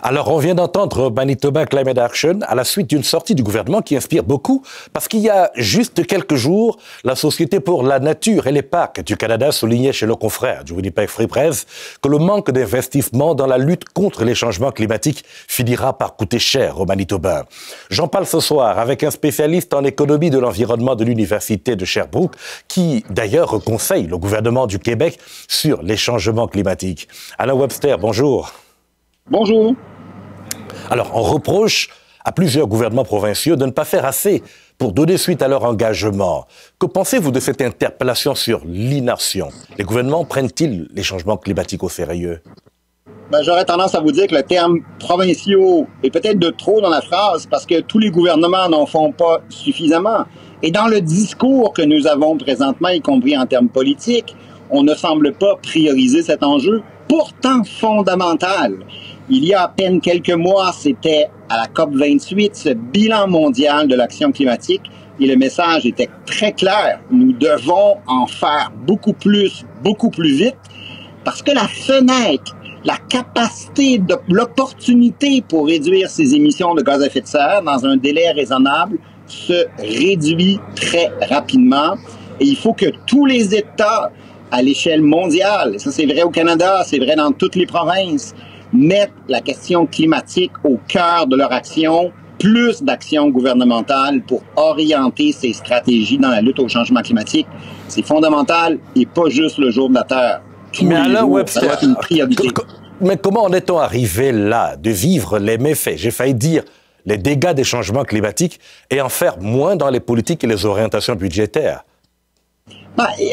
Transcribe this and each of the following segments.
Alors, on vient d'entendre Manitoba Climate Action à la suite d'une sortie du gouvernement qui inspire beaucoup parce qu'il y a juste quelques jours, la Société pour la nature et les parcs du Canada soulignait chez nos confrères du Winnipeg Free Press que le manque d'investissement dans la lutte contre les changements climatiques finira par coûter cher au Manitoba. J'en parle ce soir avec un spécialiste en économie de l'environnement de l'Université de Sherbrooke qui, d'ailleurs, conseille le gouvernement du Québec sur les changements climatiques. Alain Webster, bonjour. Bonjour. Alors, on reproche à plusieurs gouvernements provinciaux de ne pas faire assez pour donner suite à leur engagement. Que pensez-vous de cette interpellation sur l'inaction? Les gouvernements prennent-ils les changements climatiques au sérieux? J'aurais tendance à vous dire que le terme provinciaux est peut-être de trop dans la phrase parce que tous les gouvernements n'en font pas suffisamment. Et dans le discours que nous avons présentement, y compris en termes politiques, on ne semble pas prioriser cet enjeu, pourtant fondamental. Il y a à peine quelques mois, c'était à la COP28, ce bilan mondial de l'action climatique, et le message était très clair. Nous devons en faire beaucoup plus vite, parce que la fenêtre, la capacité, l'opportunité pour réduire ces émissions de gaz à effet de serre dans un délai raisonnable se réduit très rapidement. Et il faut que tous les États, à l'échelle mondiale, ça c'est vrai au Canada, c'est vrai dans toutes les provinces, mettent la question climatique au cœur de leur action, plus d'actions gouvernementales pour orienter ces stratégies dans la lutte au changement climatique. C'est fondamental et pas juste le jour de la Terre. Mais Alain Webster, ça doit être une priorité. Mais comment en est-on arrivé là, de vivre les méfaits, j'ai failli dire les dégâts des changements climatiques, et en faire moins dans les politiques et les orientations budgétaires?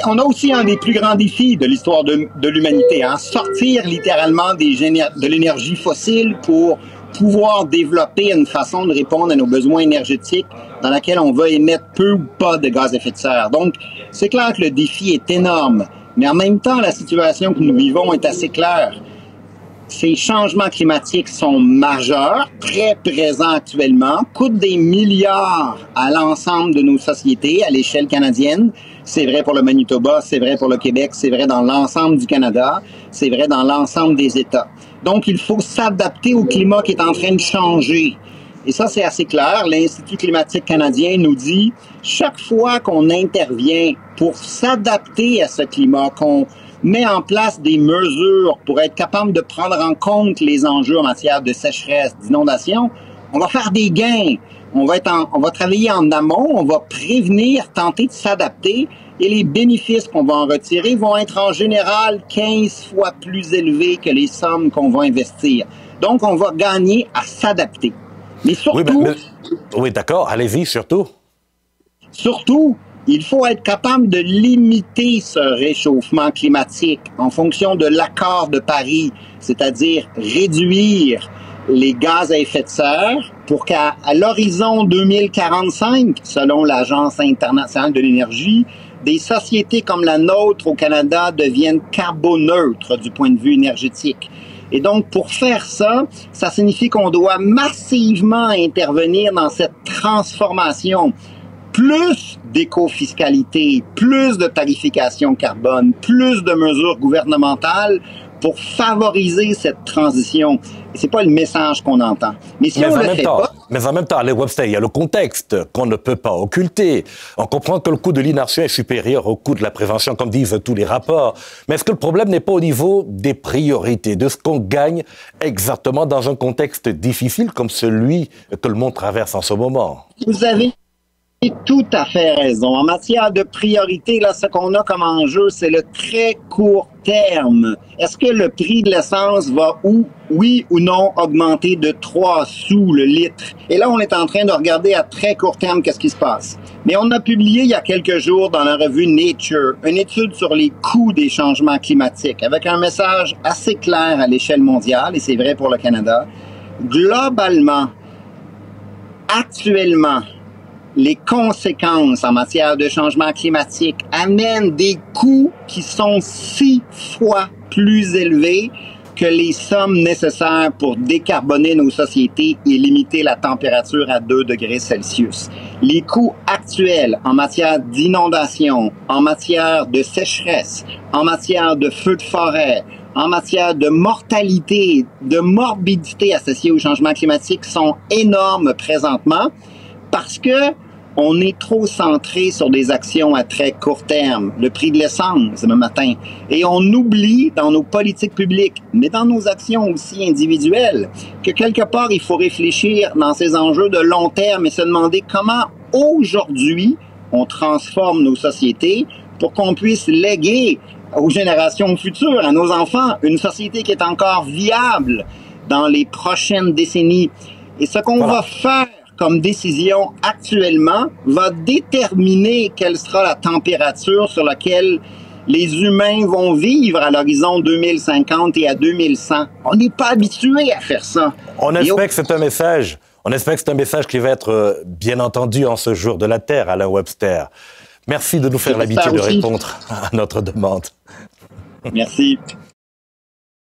On a aussi un des plus grands défis de l'histoire de l'humanité, sortir littéralement de l'énergie fossile pour pouvoir développer une façon de répondre à nos besoins énergétiques dans laquelle on va émettre peu ou pas de gaz à effet de serre. Donc, c'est clair que le défi est énorme, mais en même temps, la situation que nous vivons est assez claire. Ces changements climatiques sont majeurs, très présents actuellement, coûtent des milliards à l'ensemble de nos sociétés à l'échelle canadienne. C'est vrai pour le Manitoba, c'est vrai pour le Québec, c'est vrai dans l'ensemble du Canada, c'est vrai dans l'ensemble des États. Donc, il faut s'adapter au climat qui est en train de changer. Et ça, c'est assez clair. L'Institut climatique canadien nous dit, chaque fois qu'on intervient pour s'adapter à ce climat, qu'on met en place des mesures pour être capable de prendre en compte les enjeux en matière de sécheresse, d'inondation, on va faire des gains. On va travailler en amont, on va prévenir, tenter de s'adapter, et les bénéfices qu'on va en retirer vont être en général 15 fois plus élevés que les sommes qu'on va investir. Donc, on va gagner à s'adapter. Mais surtout... Oui, d'accord, allez-y, surtout. Surtout, il faut être capable de limiter ce réchauffement climatique en fonction de l'accord de Paris, c'est-à-dire réduire les gaz à effet de serre pour qu'à l'horizon 2045, selon l'Agence internationale de l'énergie, des sociétés comme la nôtre au Canada deviennent carboneutres du point de vue énergétique. Et donc, pour faire ça, ça signifie qu'on doit massivement intervenir dans cette transformation. Plus d'éco-fiscalité, plus de tarification carbone, plus de mesures gouvernementales pour favoriser cette transition. Et c'est pas le message qu'on entend. Mais si on le fait pas... Mais en même temps, Alain Webster, il y a le contexte qu'on ne peut pas occulter. On comprend que le coût de l'inaction est supérieur au coût de la prévention, comme disent tous les rapports. Mais est-ce que le problème n'est pas au niveau des priorités, de ce qu'on gagne exactement dans un contexte difficile comme celui que le monde traverse en ce moment? Vous avez tout à fait raison. En matière de priorité, là, ce qu'on a comme enjeu, c'est le très court terme. Est-ce que le prix de l'essence va, oui ou non, augmenter de 3 sous le litre? Et là, on est en train de regarder à très court terme qu'est-ce qui se passe. Mais on a publié il y a quelques jours dans la revue Nature une étude sur les coûts des changements climatiques avec un message assez clair à l'échelle mondiale, et c'est vrai pour le Canada. Globalement, actuellement, les conséquences en matière de changement climatique amènent des coûts qui sont 6 fois plus élevés que les sommes nécessaires pour décarboner nos sociétés et limiter la température à 2 degrés Celsius. Les coûts actuels en matière d'inondation, en matière de sécheresse, en matière de feux de forêt, en matière de mortalité, de morbidité associée au changement climatique sont énormes présentement parce que on est trop centré sur des actions à très court terme, le prix de l'essence demain matin, et on oublie dans nos politiques publiques, mais dans nos actions aussi individuelles, que quelque part il faut réfléchir dans ces enjeux de long terme et se demander comment aujourd'hui on transforme nos sociétés pour qu'on puisse léguer aux générations futures, à nos enfants, une société qui est encore viable dans les prochaines décennies. Et ce qu'on va faire comme décision actuellement va déterminer quelle sera la température sur laquelle les humains vont vivre à l'horizon 2050 et à 2100. On n'est pas habitué à faire ça. On espère que c'est un message. On espère que c'est un message qui va être bien entendu en ce jour de la Terre, Alain Webster. Merci de nous faire l'amitié de répondre à notre demande. Merci.